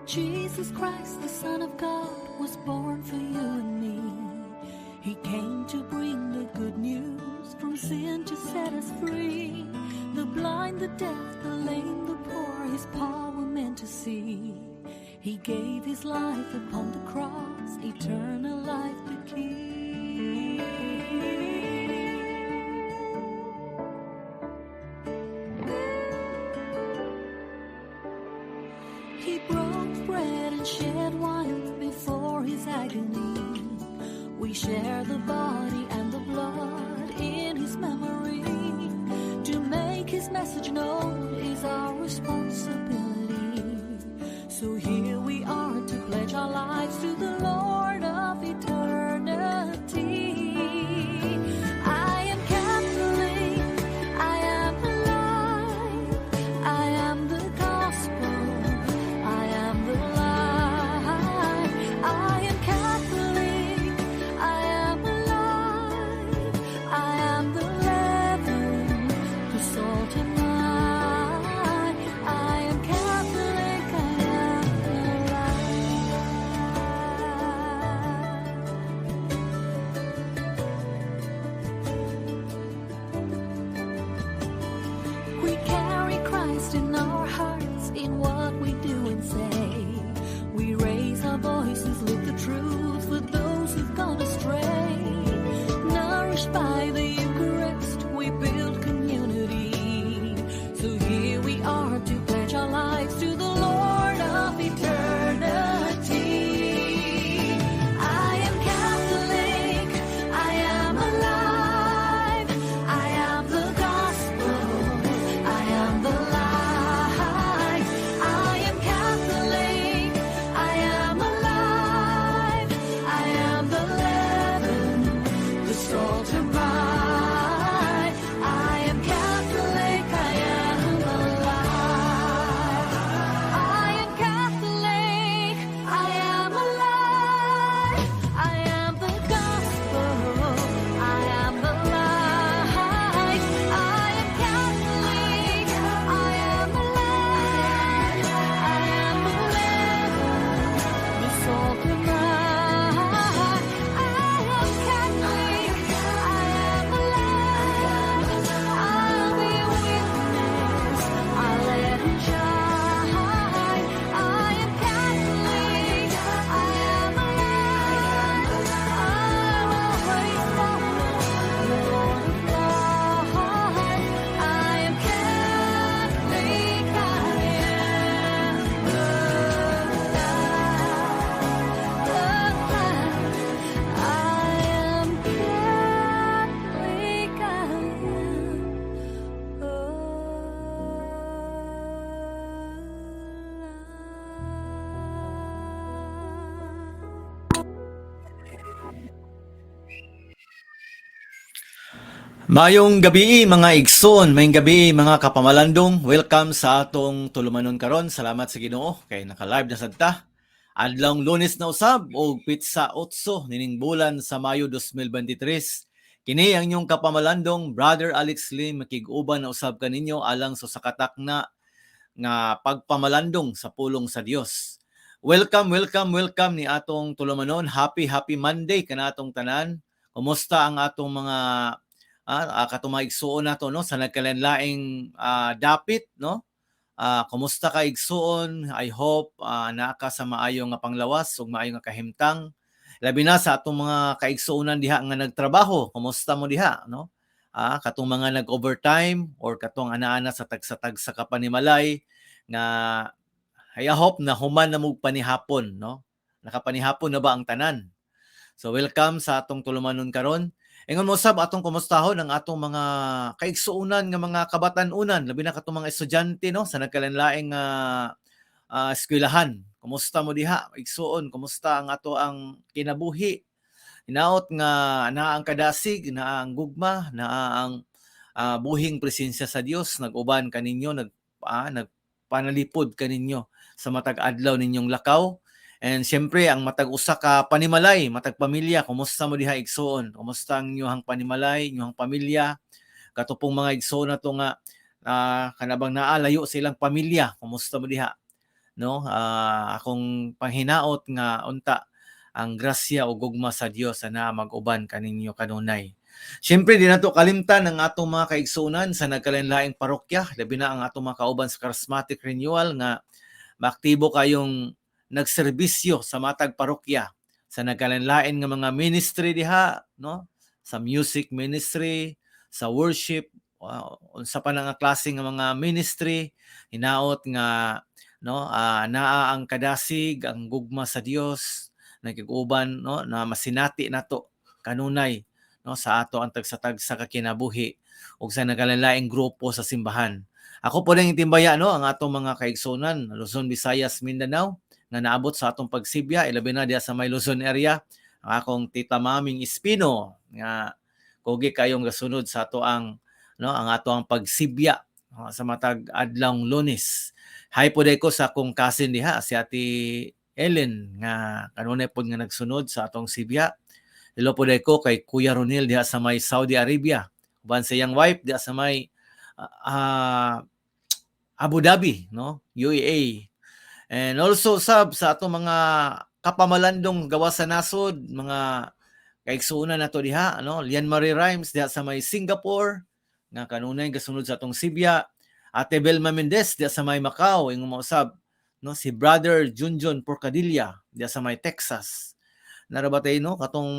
Jesus Christ, the Son of God, was born for you and me. He came to bring the good news, from sin to set us free. The blind, the deaf, the lame, the poor, his power meant to see. He gave his life upon the cross, eternal life the key. He broke bread and shed wine before his agony. We share the body and the blood in his memory. To make his message known is our responsibility. So here we are to pledge our lives to the Lord of eternity. I am Catholic, I am alive, I am the gospel, I am the light. I am Catholic, I am alive, I am the leaven, the salt and light. I am Catholic, I am alive. We carry Christ in our hearts, in what we do and say. We raise our voices, live the truth for those who've gone astray. Nourished by the Eucharist, we build community. So here we are to pledge our lives to the Lord of eternity. I am Catholic, I am alive, I am the gospel, I am the light. I am Catholic, I am alive, I am the leaven, the salt and light. I am Catholic, I am alive. I am Catholic, I am alive, I am the gospel, I am the light. I am Catholic, I am alive, I am the leaven, the salt and light. I am Catholic, I am alive, I'll be a witness, I'll let it shine. I am Catholic, I am alive, I will praise the Lord of God. I am Catholic, I am Mayong gabi mga igsoon, mayong gabi mga kapamalandong. Welcome sa atong tulumanon karon. Salamat sa Ginoo kay naka-live na sadta. Adlawng Lunes na usab og pitsa 8 nining bulan sa Mayo 2023. Kini ang inyong kapamalandong Brother Alex Lim makig-uban na usab kaninyo alang sa sakatakna nga pagpamalandong sa pulong sa Dios. Welcome ni atong tulumanon. Happy Monday kanatong tanan. Kumusta ang atong mga katong mga igsuon nato no sa nagkalanlaing dapit no? Kumusta ka igsuon? I hope naa ka sa maayo nga panglawas ug maayo nga kahimtang. Labi na sa atong mga kaigsuonan diha nga nagtrabaho. Kumusta mo diha no? Katong mga nag-overtime or katong ana-ana sa tagsa-tagsa ka panimalay nga I hope na human na mo panihapon no? Nakapanihapon na ba ang tanan? So welcome sa atong tulumanon karon. Ingon mo sab atong kumustahon ang atong mga kaigsuonan nga mga kabatan-unan, labi na katong mga estudyante no sa nagkalanlaing eskwelahan. Kumusta mo diha? Igsuon, kumusta ang ato ang kinabuhi? Hinaot nga naa ang kadasig, naa ang gugma, naa ang buhing presensya sa Dios nag-uban kaninyo, nagpanalipod kaninyo sa matag adlaw ninyong lakaw. And syempre ang matag usa ka panimalay, matag pamilya, kumusta mo diha igsoon? Kumusta ang inyong panimalay, inyong pamilya? Katupong mga igsoon na to nga kanabang naalayo sa ilang pamilya, kumusta mo diha? No? Akong panghinaot nga unta ang grasya o gugma sa Dios na mag-uban kaninyo kanunay. Siyempre, di nato kalimtan ang atong mga kaigsunan sa nagkalain-laing parokya, labi na ang atong mga kauban sa charismatic renewal nga maaktibo kayong nagserbisyo sa matag parokya sa nagkalain-lain nga mga ministry diha, no? Sa music ministry, sa worship, unsa pa na nga klase nga mga ministry, hinaot nga no naa ang kadasig, ang gugma sa Dios nagiguban no na masinati nato kanunay no sa ato ang tagsa-tag sa kakinabuhi ug sa nagkalain-laing grupo sa simbahan. Ako po rin itimbaya no ang atong mga kaigsunan Luzon, Visayas, Mindanao nga naabot sa atong pagsibya ilabi na diha sa may Luzon area ang akong tita Maming Espino nga kugi kayong gasunod sa ato ang no ang ato ang pagsibya sa matag adlawng Lunes. Hi po ko sa akong cousin diha si Ate Ellen nga kanunay pod nga nagsunod sa atong sibya. Hello po ko kay Kuya Ronil diha sa may Saudi Arabia. Uban sa iyang wife diha sa may Abu Dhabi, no? UAE. And also sa atong mga kapamalandong gawa sa nasod, mga kaigsuonan nato diha, no? Lian Marie Rhymes diha sa may Singapore nga kanunay gasunod sa atong sibya. Ate Belma Mendez diha sa may Macau ingong mausab no si Brother Junjun Porcadilla diha sa may Texas. Narabatay no katong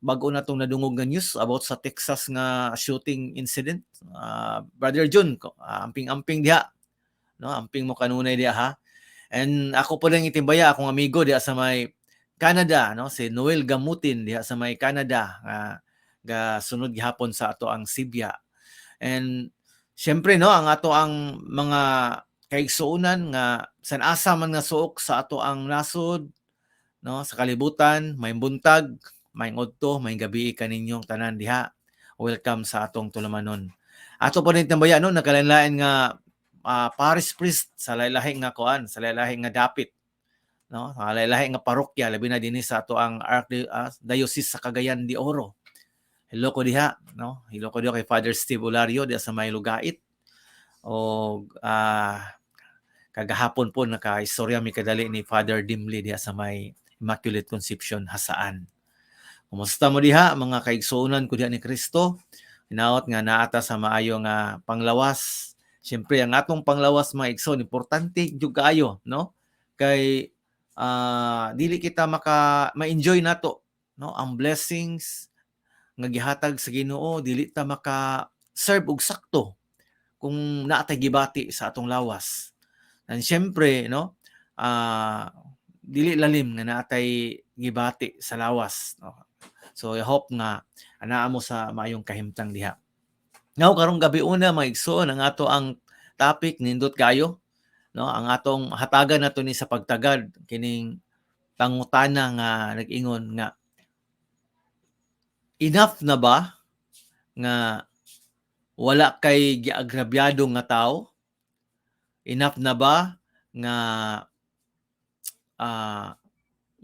bag-o na tong nadungog nga news about sa Texas nga shooting incident. Brother Jun, amping-amping diha. No, amping mo kanunay diha ha. And ako po lang itimbaya akong amigo diha sa may Canada no si Noel Gamutin diha sa may Canada ga sunod gihapon sa ato ang sibya. And syempre no ang ato ang mga kaigsuonan nga san-asa man nga suok sa ato ang nasod no sa kalibutan, may buntag, may ngodto, may gabi kaninyong tanan diha. Welcome sa atong tulumanon. Ato pa rin tambaya no nagkalain-lain nga parish priest sa lahi-lahi nga kuan, sa lahi-lahi nga dapit. No, sa lahi-lahi nga parokya labi na dinhi sa ato ang Archdiocese sa Cagayan de Oro. Hello ko diha, no? Hello ko diha kay Father Steve Olario diha sa may Lugait. O kagahapon po naka-istorya mi kadali ni Father Dimli diha sa may Immaculate Conception Hasaan. Kumusta mo diha mga kaigsuonan ko diha ni Kristo? Hinaot nga naata sa maayo nga panglawas. Siyempre ang atong panglawas mga igsoon importante jud kaayo, no? Kay dili kita ma-enjoy nato, no? Ang blessings nga gihatag sa Ginoo dili ta maka-serve og sakto kung naatay gibati sa atong lawas. And syempre, no, dili lalim nga naatay gibati sa lawas. No? So, I hope nga anaa mo sa maayong kahimtang diha. Ngaw, karong gabi una, mga igsoon, ang ato ang topic, nindot kayo. No? Ang atong hatagan nato ni sa pagtagad, kining pangutana nga nag-ingon nga, enough na ba nga wala kay giagrabyado nga tao? Enough na ba nga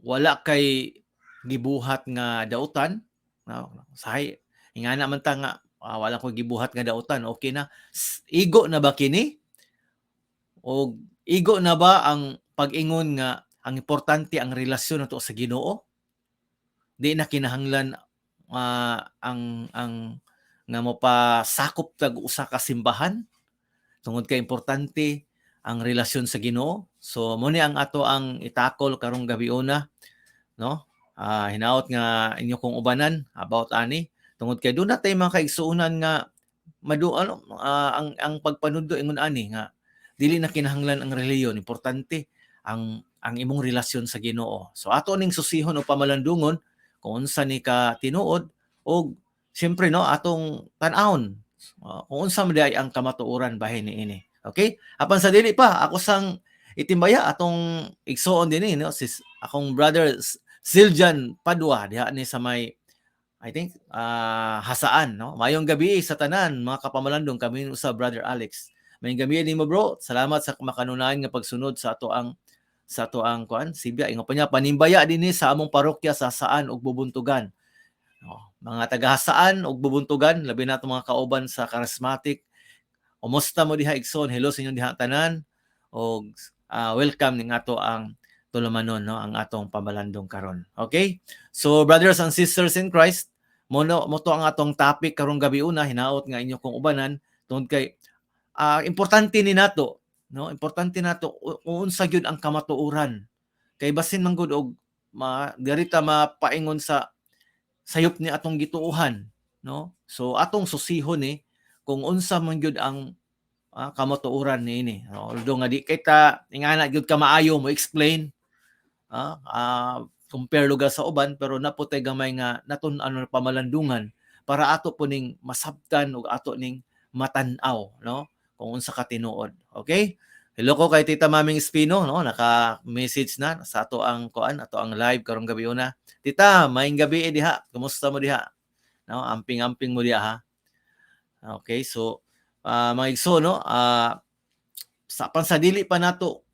wala kay gibuhat nga dautan? Sahay, ingana man ta nga wala ko gibuhat nga dautan, okay na. Igo na ba kini? O igo na ba ang pag-ingon nga ang importante ang relasyon nato sa Ginoo? Di na kinahanglan ang nga mo pa sakop tag usa ka simbahan tungod kay importante ang relasyon sa Ginoo. So mo ni ang ato ang itakol karong gabi una, no? Hinaot nga inyo kong ubanan about ani tungod kay doon natay mga kaigsuonan nga ang pagpanudlo ingon ani nga dili na kinahanglan ang reliyon, importante ang imong relasyon sa Ginoo. So ato ning susihon o pamalandungon kung unsa ni ka tinuod o siyempre no atong tan-awon kung unsa man diay ang kamatuoran bahin niini. Okay? Apan sa dili pa ako sang itimbaya atong igsoon dinhi no sis akong brother Siljan Padua diha ni sa may I think Hasaan no. Mayong gabi sa tanan mga kapamalandong kami sa Brother Alex. Mayong gabi nimo bro. Salamat sa makanunayan nga pagsunod sa ato ang sa ato ang kuan Sibya. Ingon pa niya, panimbaya dinhi sa among parokya sa Saan ug Bubuntugan. Mga taga-Saan ug Bubuntugan, labi na itong mga kauban sa charismatic. Kumusta mo diha igsoon? Hello sa inyong diha tanan. Og welcome ning ato ang tulumanon, no, ang atong pamalandong karon. Okay? So brothers and sisters in Christ, mo to ang atong topic karong gabi una, hinaot nga inyo kong ubanan tungod kay importante ni nato, no? Importante nato kung unsa gyud ang kamatuoran. Kay basin man gud og dirita mapaingon sa sayop ni atong gituohan, no? So atong susihon kung unsa man gyud ang kamatuoran niini. Although nga di kita ingana gyud ka maayo mo explain compare lugar sa uban, pero naputay gamay nga natun-an pamalandungan para ato po ning masabtan ug ato ning matan-aw, no, kung unsa ka tinuod. Okay? Hello ko kay Tita Maming Espino, no, naka-message na sa ato ang ato ang live karong gabi una. Tita, maayong gabi diha. Kumusta mo diha? No, amping-amping mo diha ha. Okay, so mga igso, no, sa pansadili pa nato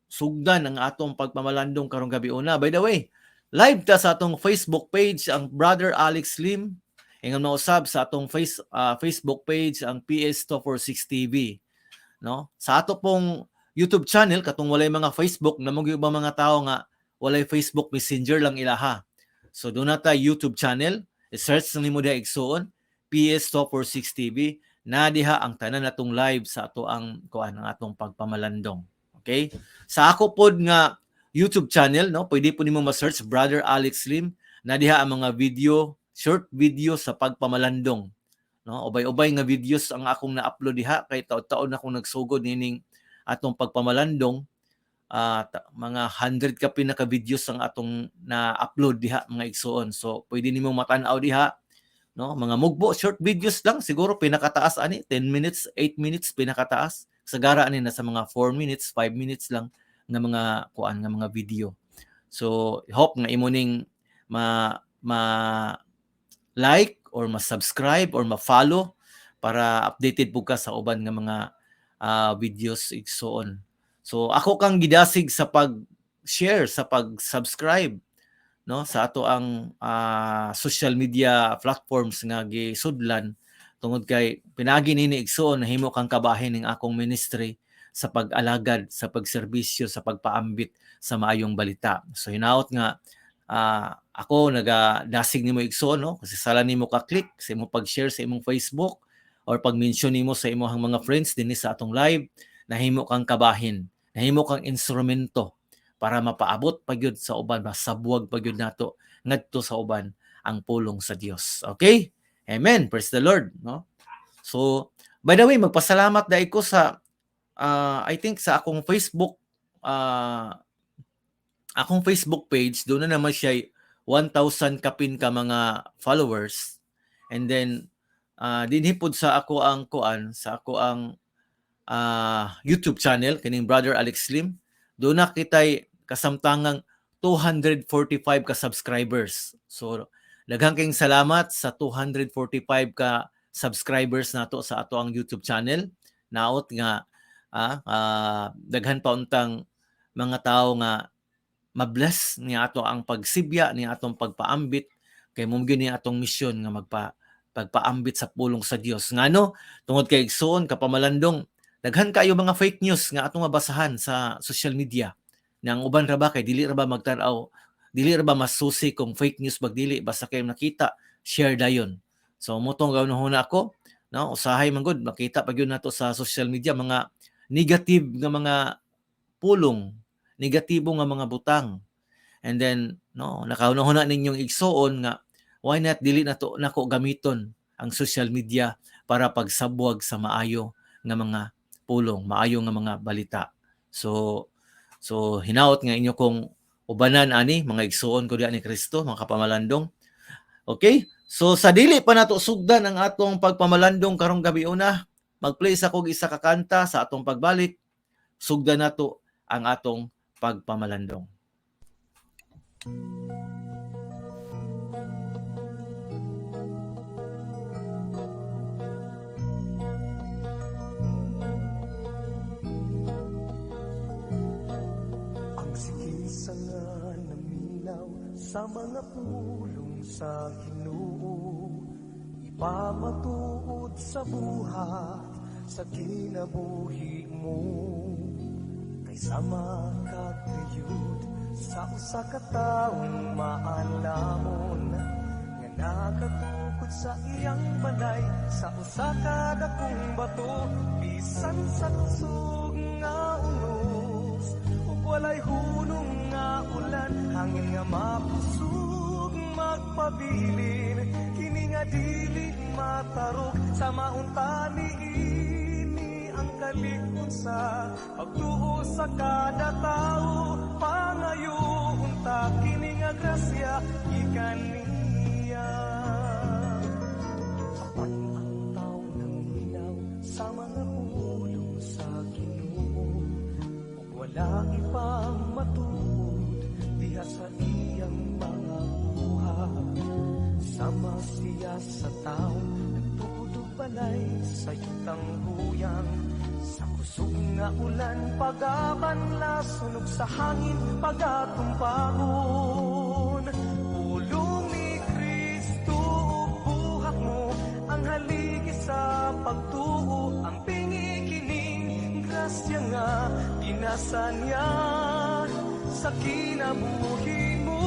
sugdan ang atong pagpamalandong karong gabi una. By the way, live ta sa atong Facebook page ang Brother Alex Lim. Ingon na usab sa atong Facebook page ang PS246 TV. No? Sa ato pong YouTube channel katong walay mga Facebook, namong ubang mga tao nga walay Facebook Messenger lang ilaha. So do na ta YouTube channel, i-search nimo diha igsuon PS246 TV. Na diha ang tanan natong live sa ato ang ang atong pagpamalandong. Okay? Sa ako pod nga YouTube channel, no, pwede po nimo ma-search Brother Alex Lim. Na diha ang mga video, short video sa pagpamalandong. No, ubay-ubay nga videos ang akong na-upload diha kay taon-taon akong nagsugod nining atong pagpamalandong. Mga 100 ka pinaka-videos ang atong na-upload diha mga igsuon. So pwede nimo matan-aw diha, no, mga mugbo short videos lang siguro pinakataas ani 10 minutes, 8 minutes pinakataas. Sagara ani na sa mga 4 minutes, 5 minutes lang nga mga nga mga video. So hope nga imo ning like or ma-subscribe or ma-follow para updated po ka sa uban nga mga videos igsoon. So ako kang gidasig sa pag-share, sa pag-subscribe, no, sa ato ang social media platforms nga gisudlan tungod kay pinagi nini igsoon nahimo kang kabahin ning akong ministry sa pag-alagad, sa pagserbisyo, sa pagpaambit sa maayong balita. So hinaot nga ako nagadasig nimo igsoon, no, kasi sala nimo ka-click sa imong pag-share sa imong Facebook or pag-mention nimo sa imong mga friends dinhi sa atong live, nahimo kang kabahin, nahimo kang instrumento para mapaabot pagyud sa uban, masabuwag pagyud nato ngadto sa uban ang pulong sa Dios. Okay? Amen. Praise the Lord, no? So, by the way, magpasalamat dai ko sa I think sa akong Facebook page, doon na naman siya 1,000 kapin ka mga followers. And then dinhipod sa ako ang YouTube channel kining Brother Alex Lim, doon na kitay kasamtangang 245 ka subscribers. So daghang kayong salamat sa 245 ka subscribers nato sa ato ang YouTube channel. Naot nga daghan pa untang mga tao nga mabless ni ato ang pagsibya ni atong pagpaambit kay mong gini atong misyon nga pagpaambit sa pulong sa Dios. Ngano tungod kay igsoon kapamalandong daghan kayo mga fake news nga atong mabasahan sa social media. Nang uban ra ba kay dili ra ba magtan-aw, dili ra ba masusi kung fake news bagdili basta kay nakita share dayon. So motong gawon ako, no, usahay man gud makita pag yun nato sa social media mga negative nga mga pulong, negatibo nga mga butang. And then no, nakauna-una ninyong igsoon nga why not dili nato nako gamiton ang social media para pagsabwag sa maayo nga mga pulong, maayo nga mga balita. So hinaot nga inyo kong ubanan ani mga igsoon ko diha ni Kristo, mga kapamalandong. Okay? So sa dili pa nato sugdan ang atong pagpamalandong karong gabi una, mag-play sa kog isa ka kanta sa atong pagbalik. Sugdan nato ang atong pagpamalandong. sa mga pulong sa Ginoo, ipamatuod sa buhat sa kinabuhi mo. Kay sama kakayud sa usa ka taong maalamon nga nakatukod sa iyang balay, sa usa ka dakong bato, bisan sa kusog nga unos, ug walay hunong nga ulan, hangin nga mapusog magpabilin, kini nga dili matarok sa maunta niini ang kalikon sa pagtuo sa kada tao, pangayoon ta kini nga grasya ikan niya. Apan ang tao nang minaw sa mga pulong sa Ginoo, ug wala ipang matuod diha sa iyang mga buhat. Sama siya sa tao, nagtuod og balay sa yutang huyang, sa kusog nga ulan pagaban lasunog sa hangin pagatumpagon. Pulong ni Kristo ug buhat mo ang haligi sa pagtuo, ang pingi kining grasya nga ginasa niya sa kinabuhi mo.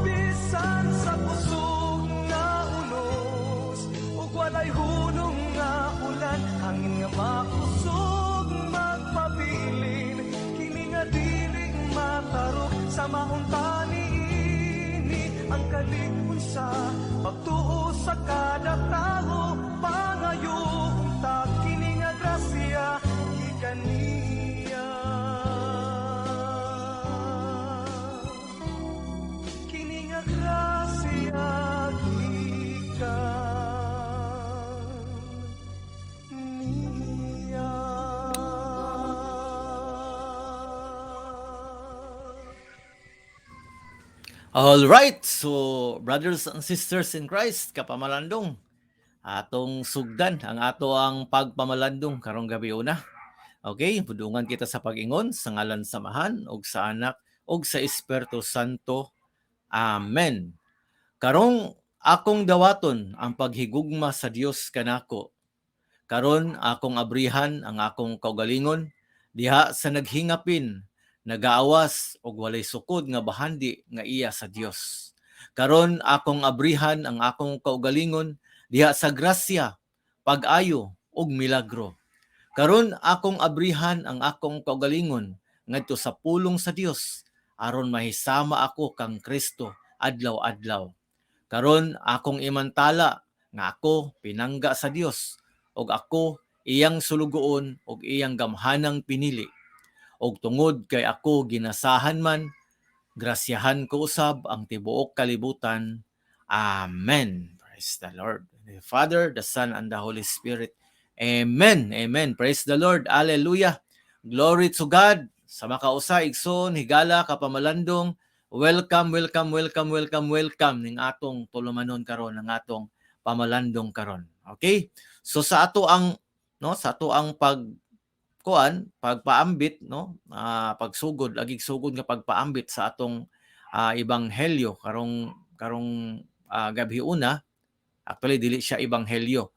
Bisan sa kusog nga unos, ug walay hunong nga ulan, hangin nga makusog magpabilin, kini nga dili matarok sa maunta niini ang kalikon sa pagtuo sa kada tao, pangayoon ta kini nga grasya gikan niya. Kini nga grasya gikan niya. All right, so brothers and sisters in Christ, kapamalandong, atong sugdan ang ato ang pagpamalandong karong gabi una. Okay, budungan kita sa pag-ingon sa ngalan sa Amahan ug sa Anak ug sa Espiritu Santo. Amen. Karong akong dawaton ang paghigugma sa Dios kanako. Karon akong abrihan ang akong kaugalingon diha sa naghingapin, nagaawas og walay sukod nga bahandi nga iya sa Dios. Karon akong abrihan ang akong kaugalingon diha sa grasya, pag-ayo ug milagro. Karon akong abrihan ang akong kaugalingon ngadto sa pulong sa Dios aron mahisama ako kang Kristo adlaw-adlaw. Karon akong imantala nga ako pinangga sa Dios ug ako iyang sulugoon ug iyang gamhanang pinili. Og tungod kay ako ginasahan man, grasyahan ko usab ang tibuok kalibutan. Amen. Praise the Lord. The Father, the Son, and the Holy Spirit. Amen. Amen. Praise the Lord. Hallelujah. Glory to God. Sa makausa, igsoon, higala, kapamalandong, welcome ning atong tulumanon karon, ng atong pamalandong karon. Okay? So sa ato ang pagpaambit, pagsugod, lagig sugod nga pagpaambit sa atong ebanghelyo karong gabi una. Actually dili siya ebanghelyo,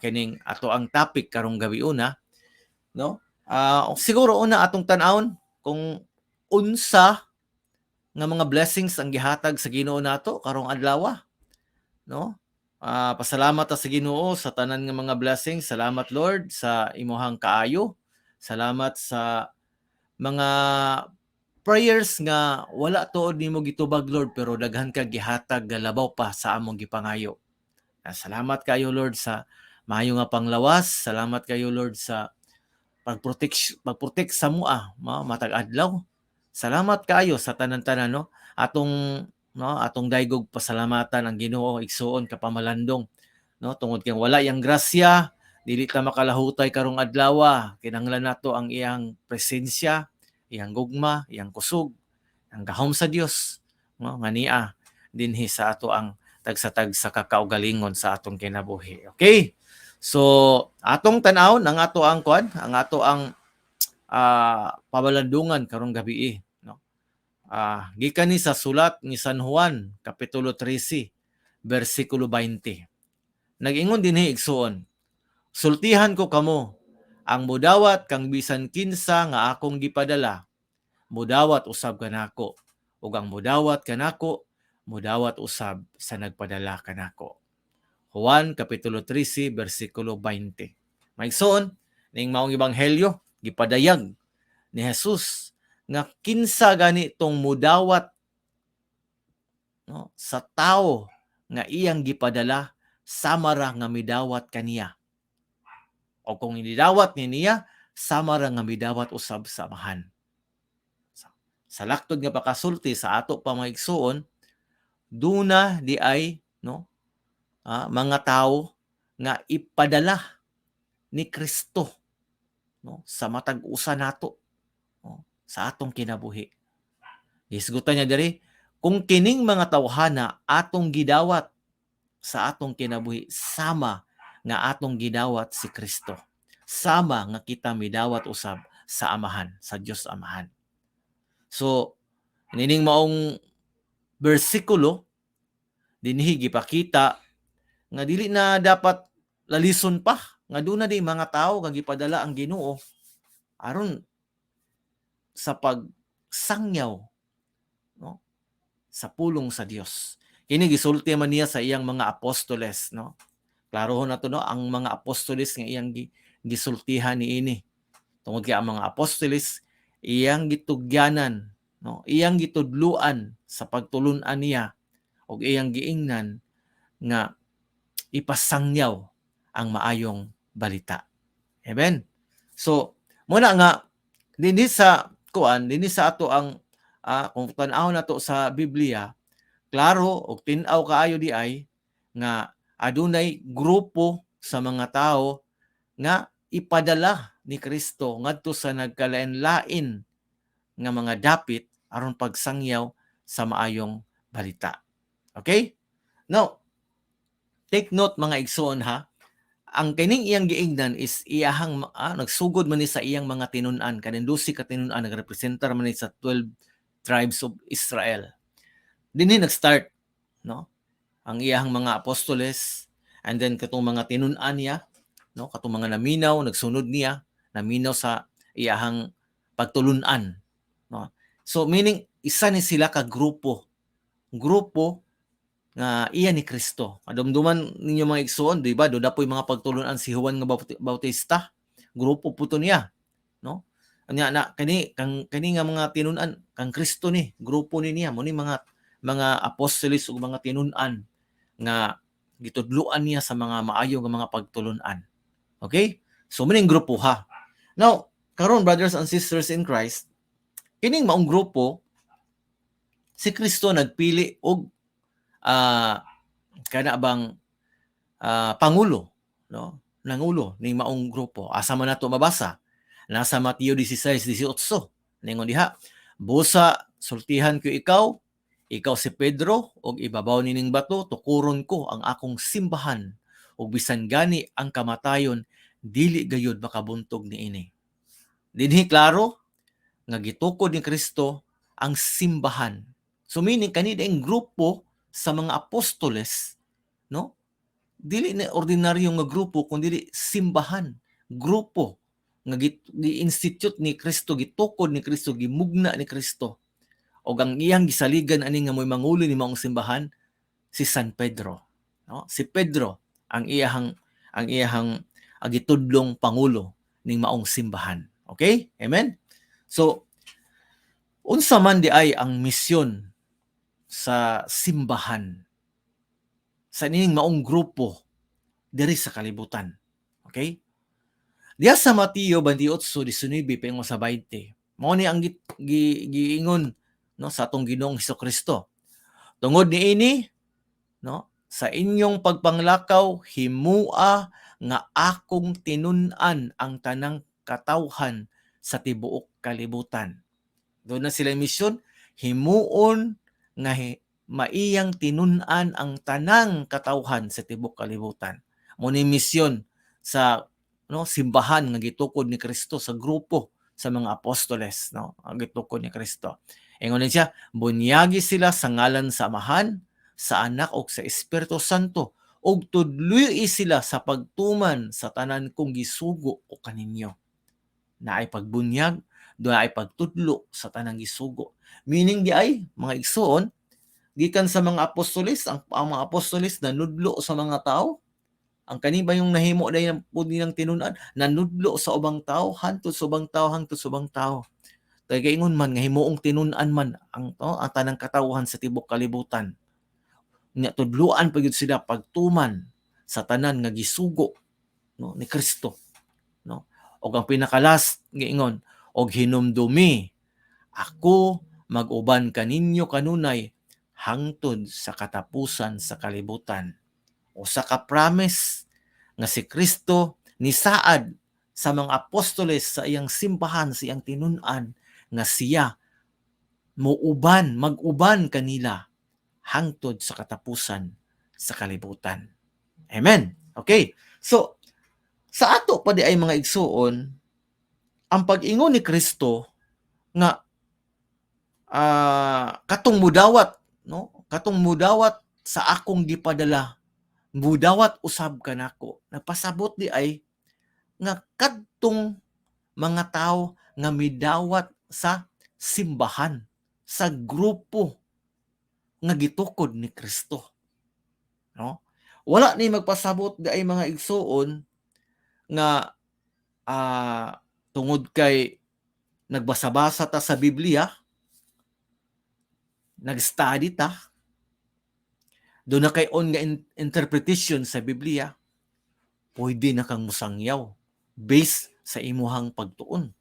kining ato ang topic karong gabi una, no? Siguro una atong tan-awon kung unsa nga mga blessings ang gihatag sa Ginoo nato karong adlaw, no? Pasalamat ta sa Ginoo sa tanan nga mga blessings. Salamat Lord sa imuhang kaayo. Salamat sa mga prayers nga wala tuod nimo gitubag Lord, pero daghan ka gihatag nga labaw pa sa among gipangayo. Salamat kayo Lord sa maayo nga panglawas. Salamat kayo Lord sa pagprotect sa mua matag adlaw. Salamat kayo sa tanan-tanan, no? Atong daygog pasalamatan ang Ginoo igsuon kapamalandong, no? Tungod kay wala yang grasya, dili ta makalahutay karong adlaw. Kinahanglan nato ang iyang presensya, iyang gugma, iyang kusog, ang gahom sa Dios, no? Ngania dinhi sa ato ang tagsatag sa kakaugalingon sa atong kinabuhi. Okay? So, atong tan-awon ang ato ang pabalandungan karong gabi, no? Gikan ni sa sulat ni San Juan kapitulo 13 bersikulo 20. Nag-ingon dinhi igsuon, sultihan ko kamo, ang mudawat kang bisan kinsa nga akong gipadala, mudawat usab kanako, ug ang mudawat kanako, mudawat usab sa nagpadala kanako. Juan kapitulo 13 bersikulo 20. Maigsoon ning maong ebanghelyo gipadayag ni Jesus nga kinsa gani tong mudawat, no, sa tao nga iyang gipadala sama ra nga midawat kaniya. O kung nidawat niya, sama ra nga midawat usab sa amahan. Sa laktod nga pakasulti sa ato pa mga igsuon, duna di ay, no, mga tao nga ipadala ni Kristo, no, sa matag usa nato, no, sa atong kinabuhi. Isgutan niya diri, kung kining mga tawhana atong gidawat sa atong kinabuhi, sama nga atong gidawat si Kristo. Sama nga kita midawat usab sa amahan, sa Dios amahan. So, nining maong bersikulo dinhi gipakita nga dili na dapat lalison pa nga duna di mga tao nga gipadala ang Ginoo aron sa pagsangyaw, no, sa pulong sa Dios. Kini gisulti man niya sa iyang mga apostoles, no. Klaro na to, no, ang mga apostoles nga iyang gisultihan niini. Tungod kay ang mga apostoles iyang gitugyanan, no, iyang gitudluan sa pagtulun-an niya ug iyang giingnan nga ipasangyaw ang maayong balita. Amen. So, muna nga dinhi sa ato ang kung tan-aw nato sa Biblia, klaro og tin-aw kaayo di ay nga adunay grupo sa mga tao nga ipadala ni Kristo ngadto sa nagkalain-lain nga mga dapit aron pagsangyaw sa maayong balita. Okay? Now, take note mga igsoon ha. Ang kining iyang giingnan is iyahang nagsugod man ni sa iyang mga tinun-an, kanin 12 ka tinun-an nagrepresentar man ni sa 12 tribes of Israel. Dinhi nag-start, no, ang iyahang mga apostoles, and then katong mga tinun-an niya, no, katong mga naminaw nagsunod niya, naminaw sa iyahang pagtulun-an, no. So meaning isa ni sila ka grupo nga iya ni Kristo. Adumduman ninyo mga igsoon, di ba? Do dapoy mga pagtulun-an si Juan nga Bautista. Grupo puto niya, no? Anya na kani nga mga tinun-an kang Kristo ni, grupo ni niya mo ni mga apostoles ug mga tinun-an nga gitudluan niya sa mga maayo nga mga pagtulun-an. Okay? So maning grupo ha. Now, karon brothers and sisters in Christ, kining maong grupo si Kristo nagpili og kana bang pangulo, no, nangulo ning maong grupo. Asa man nato mabasa? Nasa Mateo 16:18 ningon diha, busa sultihan ko ikaw si Pedro, og ibabaw nining bato tukuron ko ang akong simbahan, ug bisan gani ang kamatayon dili gayud makabuntog niini. Dinhi klaro nga gitukod ni Kristo ang simbahan. So meaning kani daing grupo sa mga apostoles, no? Dili na ordinaryo nga grupo kundi simbahan, grupo nga gi-institute ni Kristo, gitukod ni Kristo, gimugna ni Kristo. O ang iyang gisaligan ani nga moy mangulo ni maong simbahan si San Pedro, no? Si Pedro ang iyahang gitudlong pangulo ning maong simbahan. Okay? Amen. So unsa man di ay ang misyon sa simbahan sa ining maong grupo diri sa kalibutan. Okay? Diya sa Mateo 28:19 paingon sa 20. Mao ni ang giingon, no, sa atong Ginoong Hesukristo. Tungod niini, no, sa inyong pagpanglakaw himua nga akong tinun-an ang tanang katawhan sa tibuok kalibutan. Doon na sila misyon, himuon nga maiyang tinun-an ang tanang katawhan sa tibuok kalibutan. Mo ni misyon sa, no, simbahan nga gitukod ni Kristo sa grupo sa mga apostoles, no? Ang gitukod ni Kristo. Ingon din siya, bunyagi sila sa ngalan sa Amahan, sa Anak ug sa Espiritu Santo, ug tudloy sila sa pagtuman sa tanan kong gisugo o kaninyo. Na ay pagbunyag, doon ay pagtudlo sa tanang gisugo. Meaning di ay, mga igsoon, gikan sa mga apostolis, ang mga apostolis na nudlo sa mga tao, ang kani ba yung nahimo na yung pudi ng tinunan, nanudlo sa ubang tao, hantod sa ubang tao, hantod sa ubang tao. Kaya ingon man, nga himuong tinunan man, ang tanang katawhan sa tibok kalibutan. Nga tudluan pa gyud sila pagtuman sa tanan nga gisugo, no, ni Kristo. No? O ang pinakalas, nga ingon, og hinumdumi, ako mag-uban kaninyo kanunay, hangtod sa katapusan sa kalibutan. O sa ka-promise nga si Kristo ni saad sa mga apostoles sa iyang simbahan, sa iyang tinunan, nga siya mag-uban kanila hangtod sa katapusan sa kalibutan. Amen. Okay. So, sa ato pa di ay mga igsuon, ang pag-ingon ni Kristo nga katong mudawat, no? Katong mudawat sa akong gipadala, mudawat usab kanako. Nagpasabot di ay nga kadtong mga tao nga midawat sa simbahan, sa grupo nga gitukod ni Kristo. No? Wala ni magpasabot di ay mga igsuon nga tungod kay nagbasa-basa ta sa Biblia, nag-study ta, doon na kay on nga interpretation sa Biblia, pwede na kang musangyaw based sa imuhang pagtuon.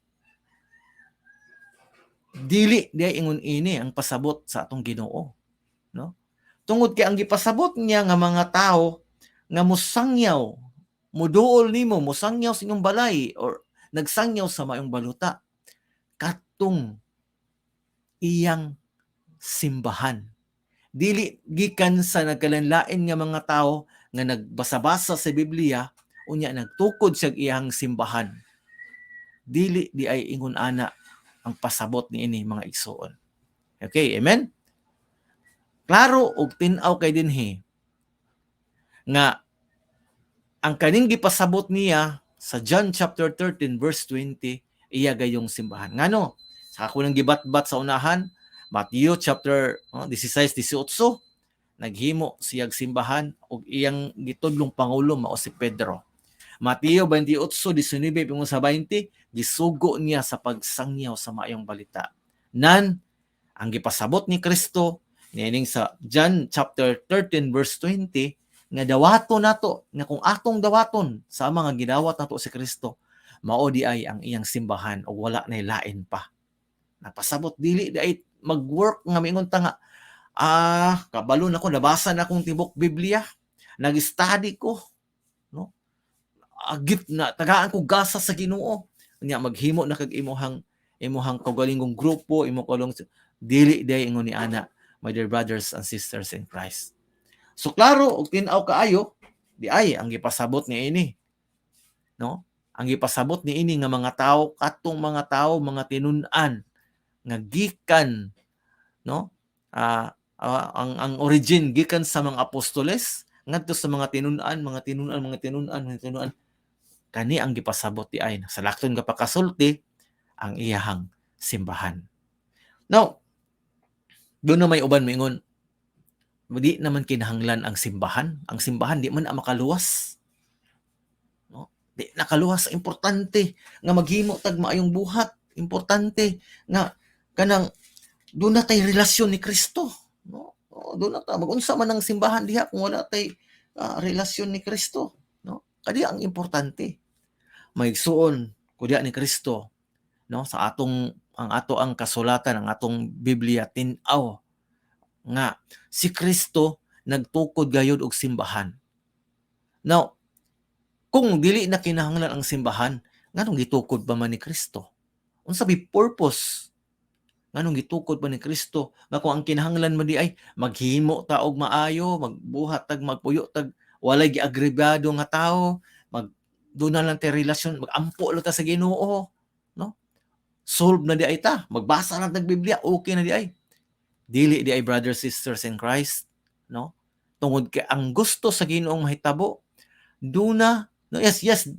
Dili diay ingon ini ang pasabot sa atong Ginoo, no? Tungod kay ang gipasabot niya nga mga tao nga musangyaw, muduol nimo, musangyaw sa inyong balay or nagsangyaw sa maayong baluta, katong iyang simbahan. Dili gikan sa nagkalanlain nga mga tao nga nagbasa-basa sa Biblia unya nagtukod sa iyang simbahan. Dili di ay ingon ana ang pasabot niini mga igsoon. Okay, amen? Klaro og tin-aw kay dinhi nga ang kaning gipasabot niya sa John chapter 13 verse 20 iya gayong simbahan. Ngano? Sa ako nang gibat-bat sa unahan, Matthew chapter 16-18 naghimo siyag simbahan og iyang gitudlong pangulo mao si Pedro. Mateo 28:19-20 gisugo niya sa pagsangyaw sa maayong balita. Nan ang gipasabot ni Kristo nining sa John chapter 13 verse 20 nga dawaton nato nga kung atong dawaton sa mga gidawat nato si Kristo mao di ay ang iyang simbahan o wala nay lain pa. Napasabot dili di ay mag-work nga mingon ta nga kabalo na ko, nabasa na akong tibok Biblia, nag-study ko, no? Agit na tagaan ko gasa sa Ginoo. Nya maghimo na kag imuhang kaugalingong grupo, imo kalong dili day ingon ni ana, my dear brothers and sisters in Christ. So klaro og tin-aw kaayo, di ay ang gipasabot ni ini. No? Ang gipasabot ni ini nga mga tao, katong mga tao, mga tinun-an nga gikan, no? Ang origin gikan sa mga apostoles ngadto sa mga tinunan kani ang gipasabot di ay sa lakton nga pagkasulti ang iyahang simbahan. Now, doon na may uban mingon, di naman kinahanglan ang simbahan. Ang simbahan di man makaluwas. No? Di nakaluwas, importante nga maghimo tag maayong buhat, importante nga kanang doon na tay relasyon ni Kristo. No? Doon na ta magunsa man ang simbahan diha kung wala tay relasyon ni Kristo, no? Kadi ang importante. Maigsuon kudiya ni Kristo, no? Sa ang kasulatan, ang atong Biblia tin-aw nga si Kristo nagtukod gayud og simbahan. Now, kung dili na kinahanglan ang simbahan, nganong gitukod ba man ni Kristo? Unsa bi purpose nganong gitukod ba ni Kristo nga kung ang kinahanglan mo di ay maghimo ta og maayo, magbuhat tag magpuyo tag walay giagribado nga tao, doon na lang tay relasyon, magampo lang ta sa Ginoo, no? solve na di ay ta. Magbasa lang ng Biblia, okay na di ay. Dili di ay, brothers, sisters in Christ, no? Tungod kay ang gusto sa Ginoong mahitabo, duna, no, yes,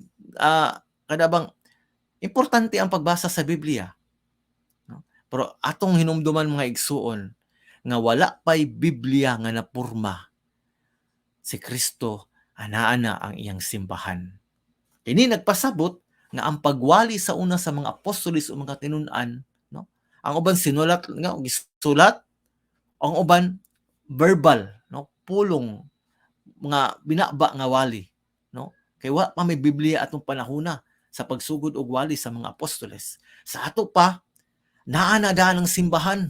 kada bang importante ang pagbasa sa Biblia. No? Pero atong hinumduman mga igsuon, nga wala pa'y Biblia nga napurma, si Kristo, ana-ana ang iyang simbahan. Kini nagpasabot nga ang pagwali sa una sa mga apostolis o mga tinun-an, no? Ang uban sinulat nga gisulat, ang uban verbal, no? Pulong mga binaba nga wali, no? Kay wa pa may Biblia atong panahona sa pagsugod og wali sa mga apostoles. Sa ato pa naanada ng simbahan,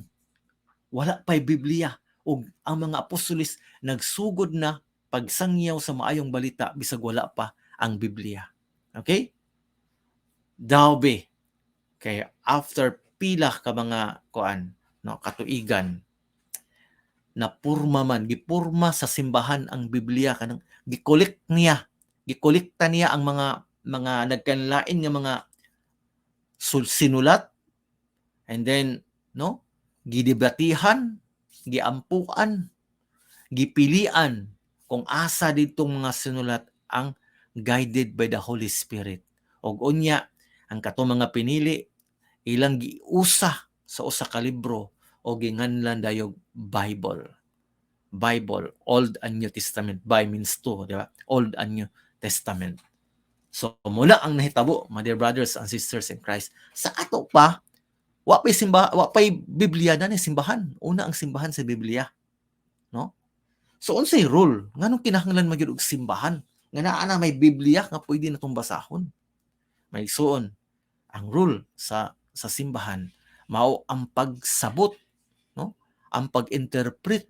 wala pa'y Biblia ug ang mga apostoles nagsugod na pagsangyaw sa maayong balita bisag wala pa ang Biblia. Okay? Dawbe kay after pila ka mga kuan, no, katuigan, napurma man, gipurma sa simbahan ang Biblia, kanang gikolekta niya ang mga nagkanlain nga mga sinulat, and then, no, gidebatihan, giampuan, gipilian kung asa ditong mga sinulat ang guided by the Holy Spirit. Og unya, ang katong mga pinili, ilang giusa sa usa ka libro o ginganlan dayog Bible. Bible, Old and New Testament. By means two, di ba? Old and New Testament. So, mula ang nahitabo, my dear brothers and sisters in Christ, sa ato pa, wa pa'y Biblia na ni simbahan. Una ang simbahan sa Biblia. No? So, unsay rule? Nganong kinahanglan magyud og simbahan? Nga naa na may Biblia nga pwede natong basahon. May suon. Ang rule sa simbahan, mao ang pagsabot, no? Ang pag-interpret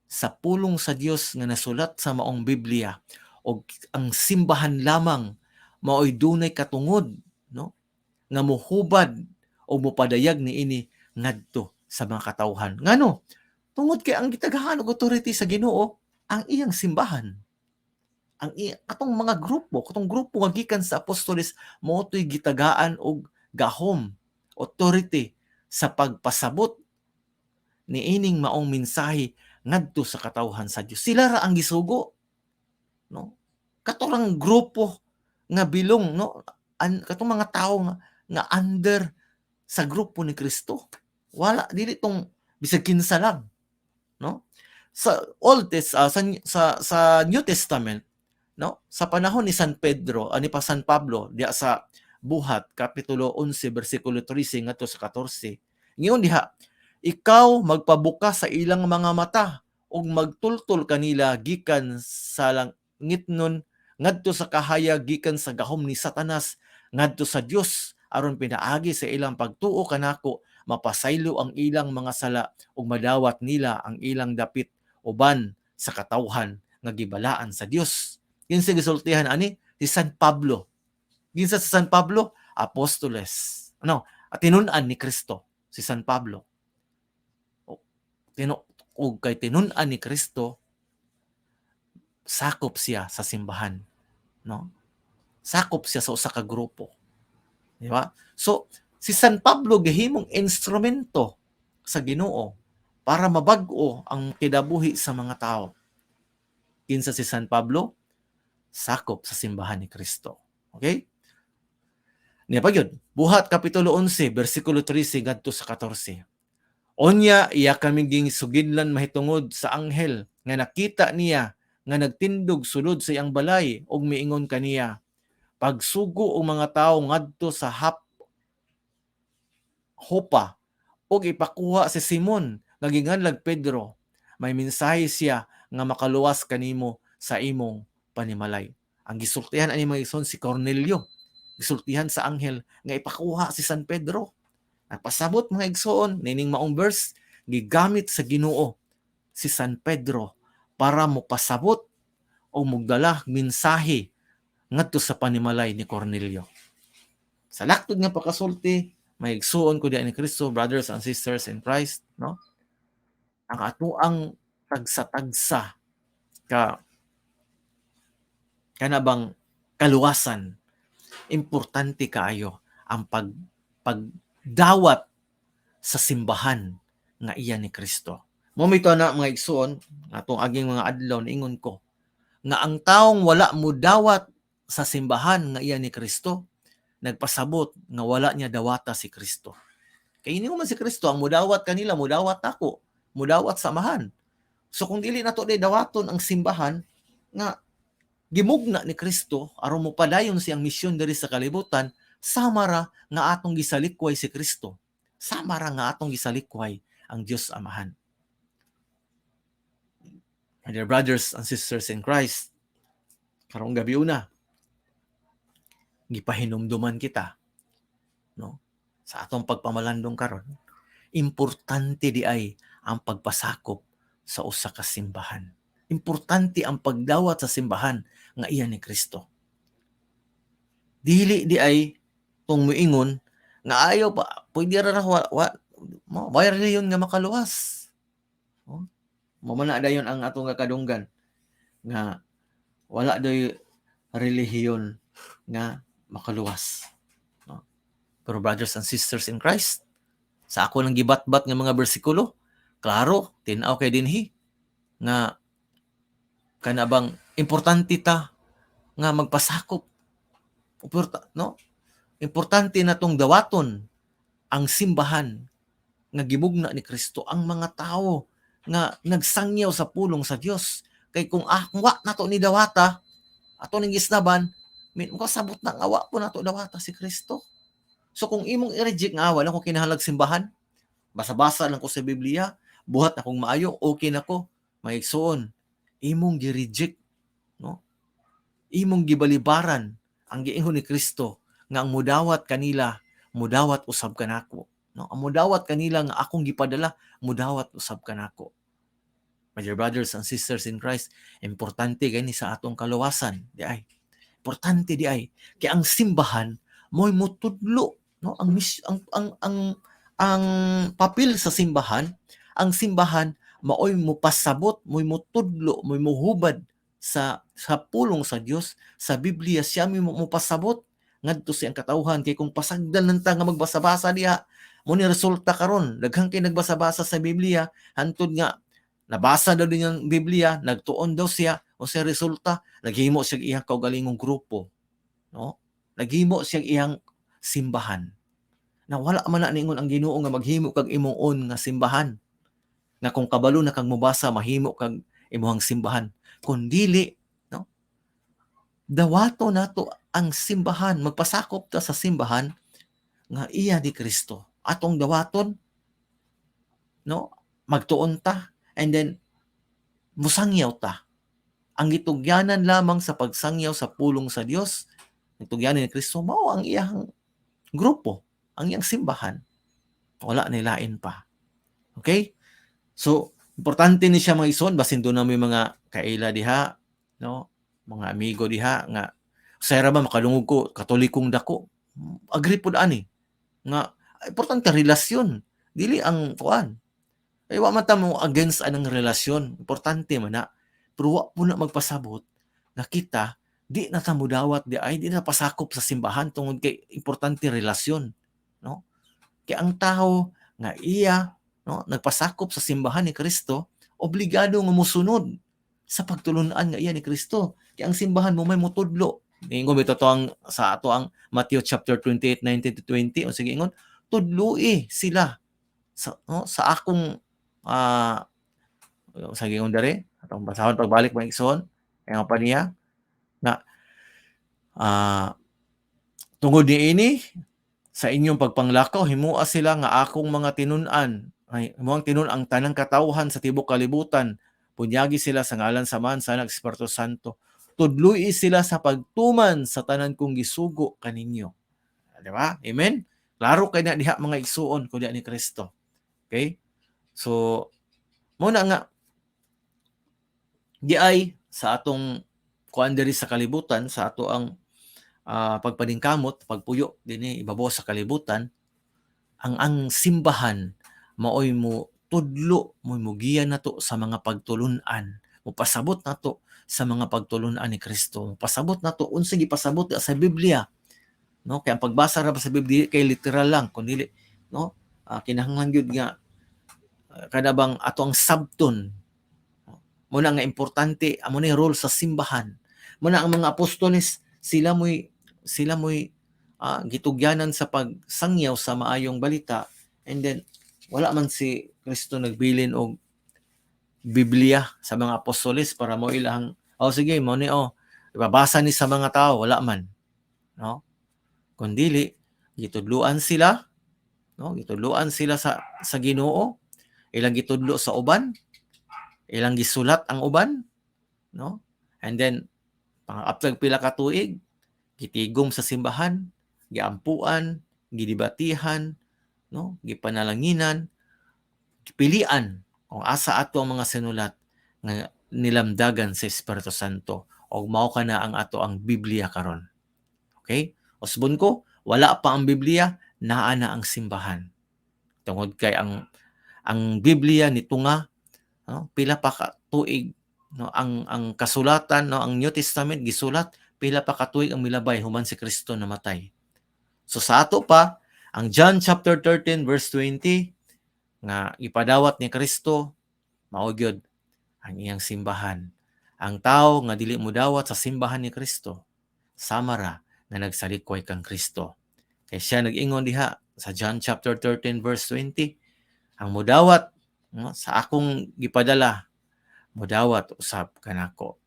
sa pulong sa Dios nga nasulat sa maong Biblia, o ang simbahan lamang mao'y dunay katungod, no, nga muhubad o mupadayag niini ngadto sa mga katawhan. Ngano? Tungod kay ang gitaghan og authority sa Ginoo ang iyang simbahan. Katong mga grupo, katong grupo nga gikan sa apostoles, mao to'y gitagaan og gahom, authority sa pagpasabot niining maong mensahe ngadto sa katawhan sa Dios. Sila ra ang gisugo, no? Katorang grupo nga bilong, no? Katong mga tawo nga under sa grupo ni Kristo. Wala dili tong bisag kinsa lang, no? Sa sa New Testament, no? Sa panahon ni San Pedro, ani pa San Pablo, diya sa Buhat kapitulo 11 bersikulo 13 ngadto sa 14. Ingon diha, ikaw magpabuka sa ilang mga mata ug magtultol kanila gikan sa langitnon ngadto sa kahayag gikan sa gahom ni Satanas ngadto sa Dios, aron pinaagi sa ilang pagtuo kanako, mapasaylo ang ilang mga sala ug madawat nila ang ilang dapit uban sa katawhan nga gibalaan sa Dios. Kinsa gisultihan ani? Si San Pablo. Kinsa si San Pablo? Apostoles. Tinun-an ni Kristo si San Pablo. Ug kay tinun-an ni Kristo, sakop siya sa simbahan, no? Sakop siya sa usa ka grupo. Di ba? So, si San Pablo gihimong instrumento sa Ginoo para mabag-o ang kinabuhi sa mga tao. Kinsa si San Pablo? Sakop sa simbahan ni Kristo. Okay? Niya pa yun. Buhat kapitulo 11, bersikulo 13 ngadto sa 14. Onya iya kami ging sugidlan mahitungod sa anghel nga nakita niya nga nagtindog sulod sa iyang balay ug miingon kaniya, pagsugo og mga tawo ngadto sa Hopa ug ipakuha si Simon nga ginganlag Pedro. May mensahe siya nga makaluwas kanimo sa imong panimalay. Ang gisultihan ani mga igsoon si Cornelio. Gisultihan sa anghel nga ipakuha si San Pedro. Nagpasabot mga igsoon, nining maong verse, gigamit sa Ginoo si San Pedro para mo pasabot o mugdala mensahe ngadto sa panimalay ni Cornelio. Sa laktod nga pagkasulti, may igsuon ko diyan ni Kristo, brothers and sisters in Christ, no? Ang atuang tagsa-tagsa kanabang kaluwasan, importante kaayo ang dawat sa simbahan nga iya ni Kristo. Momito na mga igsoon, atong aging mga adlaw niingon ko, nga ang taong wala mo dawat sa simbahan nga iya ni Kristo, nagpasabot nga wala niya dawata si Kristo. Kay ini man si Kristo ang mudawat kanila, mudawat nako, mudawat samahan. So kung dili nato day dawaton ang simbahan nga gimugna ni Kristo aron mo padayon siyang misyon diri sa kalibutan, samara nga atong gisalikway si Kristo. Samara nga atong gisalikway ang Dios Amahan. My dear brothers and sisters in Christ, karong gabi una, gipahinumduman kita, no? Sa atong pagpamalandong karon, importante di ay ang pagpasakop sa usa ka simbahan. Importante ang pagdawat sa simbahan nga iya ni Kristo. Dili di ay tong muingon nga ayaw pa pwede ra why reliyon nga makaluwas. Oh? Mamana dayon ang atong kadunggan nga wala doy relihiyon nga makaluwas. No? Pero brothers and sisters in Christ, sa ako nang gibat-bat nga mga bersikulo, klaro, tinaw kay dinhi nga kanabang importante ta nga magpasakop. No? Importante na tong dawaton ang simbahan nga gimugna ni Kristo, ang mga tao nga nagsangyaw sa pulong sa Dios. Kay kung wa nato ni dawata, ato ning gisnaban, makasabot na nga wa po nato dawata si Kristo. So kung imong i-reject nga wala ko kinahalag simbahan, basa-basa lang ko sa Biblia, buhat akong maayo, okay na ko, maigsoon. Imong gi-reject, no? Imong gibalibaran ang giingon ni Kristo nga ang mudawat kanila, mudawat usab kanako. No? Ang mudawat kanila nga akong gipadala, mudawat usab kanako. My dear brothers and sisters in Christ, importante gani sa atong kaluwasan, di ay. Importante di ay kay ang simbahan mo'y mutudlo, no? Ang papel sa simbahan, ang simbahan maoy mupasabot, mo'y mutudlo, mo'y muhubad sa pulong sa Dios, sa Biblia siya mo mupasabot ngadto siyang katawhan. Kay kung pasagdan nanta nga magbasa-basa diha, mo ni resulta karon daghang kay nagbasa-basa sa Biblia, hantod nga nabasa daw din ang Biblia, nagtuon daw siya, o sa resulta naghimo siya iyang kaugalingong grupo, no? Naghimo siya iyang simbahan. Na wala man na ningon ang Ginoo nga maghimo kag imong nga simbahan. Na kung kabalo na kag mobasa mahimo kag imong simbahan. Kung dili, no? Dawato nato ang simbahan, magpasakop ta sa simbahan nga iya ni Kristo. Atong dawaton, no? Magtuon ta and then musangyaw ta. Ang gitugyanan lamang sa pagsangyaw sa pulong sa Dios, gitugyanan ni Kristo mao ang iyang grupo, ang iyang simbahan. Wala nilain pa. Okay? So, importante ni siya mga ison, basin doon na may mga kaila diha, no? Mga amigo diha nga sayra ba makalungog ko katolikong dako. Agree pud ani nga importante relasyon, dili ang kuan. Ay wa man ta mo against anang relasyon, importante man na. Pero wa po na magpasabot nga kita di na ta mudawat di ay di na pasakop sa simbahan tungod kay importante relasyon, no? Kay ang tao nga iya, no, nagpasakop sa simbahan ni Kristo, obligado nga mosunod sa pagtulunan nga iya ni Kristo. Kay ang simbahan mo may mutudlo. Ingon bitaw to ang sa ato ang Matthew chapter 28:19-20, o sige ingon, tudloi sila sa akong sa gingon dere atong basahon pagbalik mga igsoon kay nga pa niya na tungod niini sa inyong pagpanglakaw himua sila nga akong mga tinun-an, ay himuang tinun ang tanang katawhan sa tibok kalibutan, punyagi sila sa ngalan samahan sa Anak Espiritu Santo, tudloi sila sa pagtuman sa tanan kong gisugo kaninyo. Di ba? Amen? Klaro kay na diha mga igsuon kundi ni Kristo. Okay? So, muna nga, di ay sa atong kuan diri sa kalibutan, sa ato ang pagpaningkamot, pagpuyo dinhi ibabaw sa kalibutan, ang simbahan maoy mo tudlo, mo mugiya nato sa mga pagtulunan, mo pasabot nato sa mga pagtulunan ni Kristo, pasabot nato unsay gipasabot sa Biblia, no? Kaya ang pagbasa ra sa Biblia kay literal lang, kundi no? Kinahanglan gyud nga kada bang ato ang sabton muna nga importante amo ni role sa simbahan. Muna ang mga apostoles sila mo'y gitugyanan sa pagsangyaw sa maayong balita, and then wala man si Kristo nagbilin og Biblia sa mga apostoles para mo ilang sige mo ni ibabasa ni sa mga tao, wala man, no? Kundili gitudluan sila, no? Gitudluan sila sa Ginoo, ilang gitudlo sa uban, ilang gisulat ang uban, no? And then after pila ka tuig, gitigom sa simbahan, giampuan, gidibatihan, no? Gipanalanginan, pilian kung asa ato ang mga sinulat nga nilamdagan sa Espiritu Santo, o mao kana ang ato ang Biblia karon. Okay? Usbon ko, wala pa ang Biblia, naa na ang simbahan. Tungod kay ang Biblia nitunga, no? Pila pa ka tuig, no? Ang kasulatan, no? Ang New Testament gisulat pila pa ka tuig ang milabay human si Kristo namatay. So sa ato pa ang John chapter 13 verse 20 nga ipadawat ni Kristo, mao gyud ang iyang simbahan. Ang tao nga dili modawat sa simbahan ni Kristo, samara nga nagsalikoy kang Kristo. Kay siya nag-ingon diha sa John chapter 13 verse 20, ang modawat, no, sa akong gipadala, modawat usab kanako.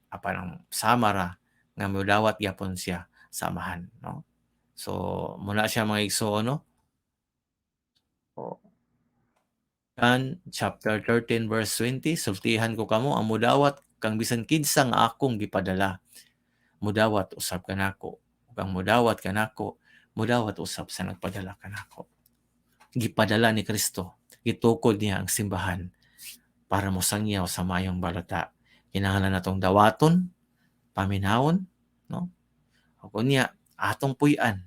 Apan ang samara nga modawat gyapon siya samahan, no? So muna siya mga igsoon, no? John chapter 13 verse 20, sultihan ko kamo ang mudawat kang bisan kinsa nga akong gipadala. Mudawat usab kanako. Ug ang mudawat kanako, mudawat usab sa nagpadala kanako. Gipadala ni Kristo, gitukod niya ang simbahan para mosangyaw sa mayong balita. Kinahanglan natong dawaton, paminawon, no? Ug unya atong puy-an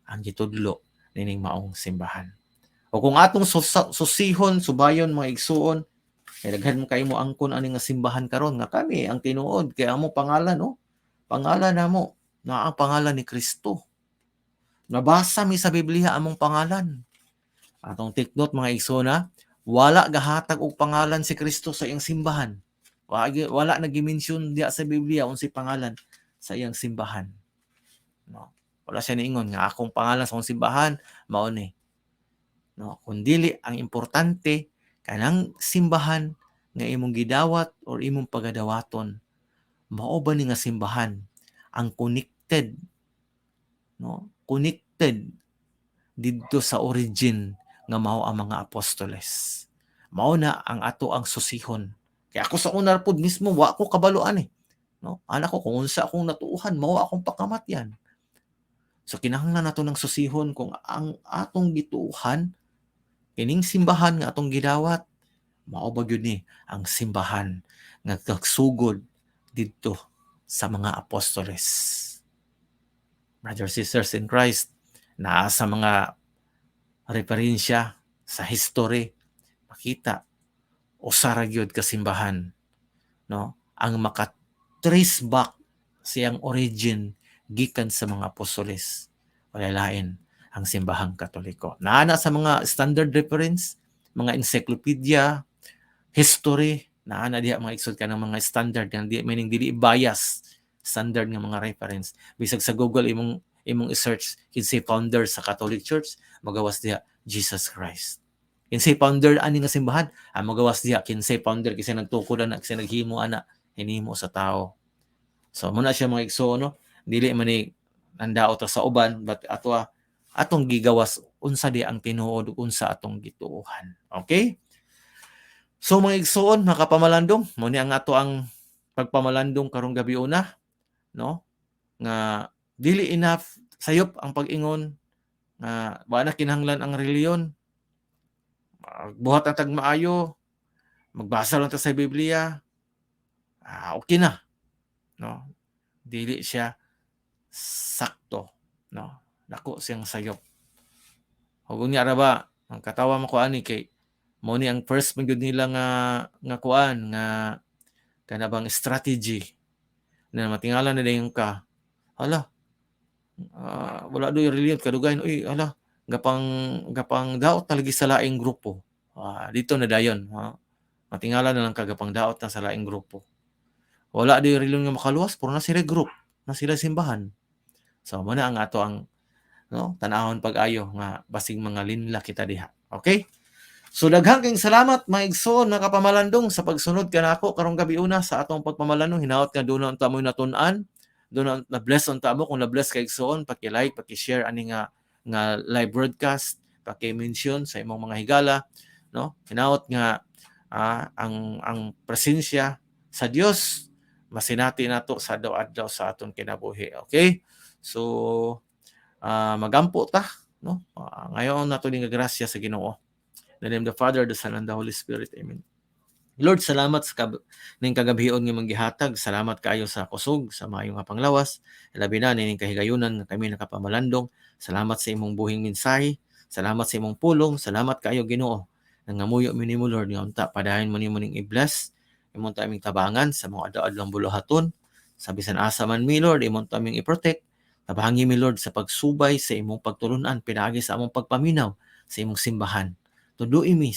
ang gitudlo nining maong simbahan. O kung atong susihon, subayon, mga igsuon, kay daghan mo kayo mo angkon ani nga simbahan karon nga kami ang tinuod kay amo pangalan, no? Pangalan namo na ang pangalan ni Kristo. Nabasa mi sa Biblia among pangalan. Atong take note mga igsoon, wala gahatag og pangalan si Kristo sa iyang simbahan. Wala nag-mention diya sa Biblia unsay pangalan sa iyang simbahan. No? Wala siya niingon nga akong pangalan sa akong simbahan mao ni. No, kundili ang importante kanang simbahan nga imong gidawat or imong pagadawaton, mao ba ni nga simbahan ang connected, no? Connected didto sa origin nga mao ang mga apostoles. Mao na ang ato ang susihon. Kaya ako sa una pod mismo wa ko kabaluan no? Anak ko kung unsa akong natuuhan, mao akong pakamatyan. So kinahanglan nato ng susihon kung ang atong gituuhan kining simbahan nga atong gidawat, mao ba gyud ni ang simbahan nga nagsugod didto sa mga apostoles. Brothers, sisters in Christ, naa sa mga referensya sa history, makita usa ra gyud ka simbahan, no? Ang maka-trace back siyang origin gikan sa mga apostoles. Wala lain ang simbahang Katoliko. Naana sa mga standard reference, mga encyclopedia, history, naana diha mga igsud ka ng mga standard nga meaning dili bias, standard nga mga reference. Bisag sa Google imong i-search kinsay founder sa Catholic Church, magawas diha Jesus Christ. Kinsay founder ani nga simbahan, magawas diha kinsay founder kinsay nagtukod ana, kinsay naghimo ana, hinimo sa tao. So muna siya mga igsoon, no? Dili man ni nandaot sa uban, but atong gigawas unsa di ang tinuod unsa atong gituohan. Okay? So mga igsoon, mga kapamalandong, mo ni ang ato ang pagpamalandong karong gabi una, no? Nga dili enough sayop ang pag-ingon nga wala na kinahanglan ang reliyon. Buhat ang tagmaayo, magbasa lang ta sa Biblia. Okay na, no? Dili siya sakto, no? Dako siyang sayop. Ug unya ra ba, ang katawa mo ko ani kay mo ni ang first man gyud nila nga kuan nga kanabang strategy na matingalan na dayon ka. Hala, wala do reliyon kadugayon, uy, hala, gapang daot talagi sa laing grupo. Dito na dayon, matingala na lang kagapang daot na sa laing grupo. Wala di rilong nga makaluwas, puro na sila group, na sila simbahan. So mo na ang ato ang tanahon pag-ayo nga basig mga linla kita diha. Okay? So daghang kayong salamat mga igsoon nga kapamalandong sa pagsunod kanako karong gabi una sa atong pagpamalandong. Hinaot nga doon unta mo natun-an, doon na bless unta mo. Kung na bless kay igsoon, paki-like, paki-share ani nga live broadcast, paki-mention sa imong mga higala, no? Hinaot nga ang presensya sa Dios masinati nato sa adlaw sa aton kinabuhi. Okay? So magampo ta, no? Ngayon nato ning grasya sa Ginoo. In the name of the Father, the Son, and the Holy Spirit. Amen. Lord, salamat sa ning kagabion nga manggihatag. Salamat kaayo sa kusog, sa maayo nga panglawas. Labi na ning kahigayunan nga kami nakapamalandong. Salamat sa imong buhing mensahe. Salamat sa imong pulong. Salamat kaayo Ginoo. Nangamuyo mi nimo Lord nga unta padayon mo nimo ning i-bless. Imong ta aming tabangan sa mga adlaw-adlaw buluhaton. Sa bisan asa man mi Lord, imong ta aming i-protect. Tabangi mi Lord sa pagsubay sa imong pagtulunan, pinaagi sa among pagpaminaw sa imong simbahan. Tudui mi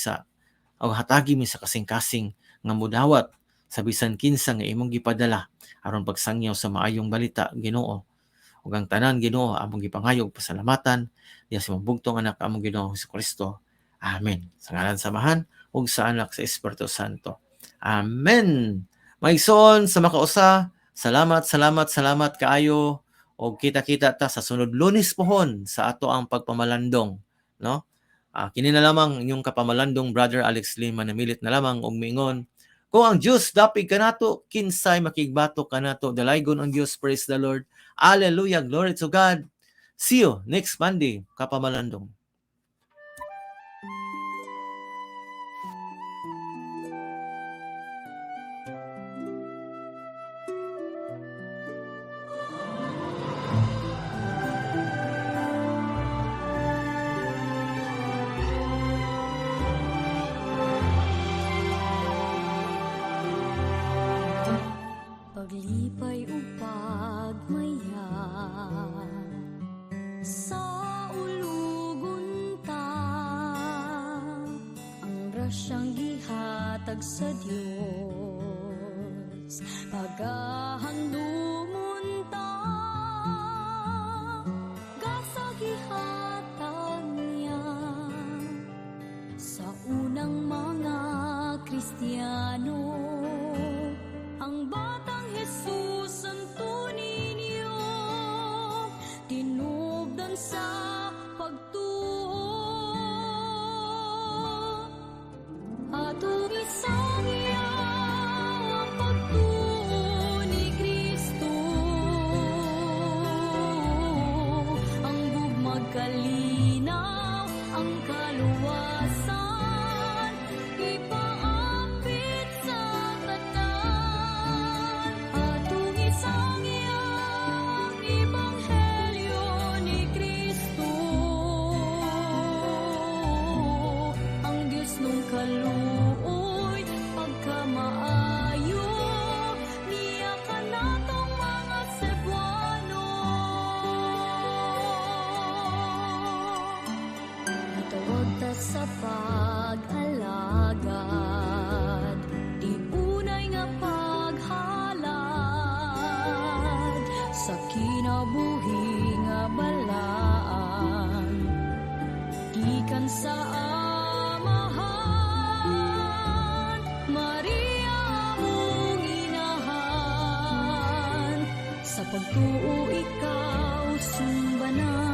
o hatagi mi sa kasing-kasing nga mudawat sa bisan kinsa nga imong gipadala aron pagsangyaw sa maayong balita Ginoo. Ug ang tanan Ginoo among gipangayog pasalamatan diha sa imong bugtong anak among Ginoo Jesucristo. Amen. Sa ngalan samahan ug sa anak sa Espiritu Santo. Amen. Maigsoon sa makausa, salamat kaayo og kita-kita ta sa sunod Lunes pohon sa ato ang pagpamalandong, no? Kini na lamang inyong kapamalandong Brother Alex Lim manamilit na lamang og miingon, kung ang Dios dapig kanato, kinsay makigbatok kanato, dalaygon ang Dios, praise the Lord. Hallelujah, glory to God. See you next Monday, kapamalandong. Paglipay ug pagmaya sa ulugon ta, ang grasyang gihatag sa Dios pagahandumon ta, gasa gihatag niya sa unang mga Kristiyano. Ang batang Jesus ang tunay niyo, tinubdan sa pagtuo. Atong isangya ang pagtuo ni Kristo, ang gugmag kalinaw, ang kaluwasan, ipaambit sa tanan. Atong isangya ang ebanghelyo ni Kristo, ang Dios nung kaluoy, pagkamaayo, niya kanatong mga Cebuano. Itawag ta sa pag-alagad, di unay nga paghalad, sa kinabuhi nga balaan, gikan sa amahan, Maria among inahan, sa pagtuo ikaw sumbanan.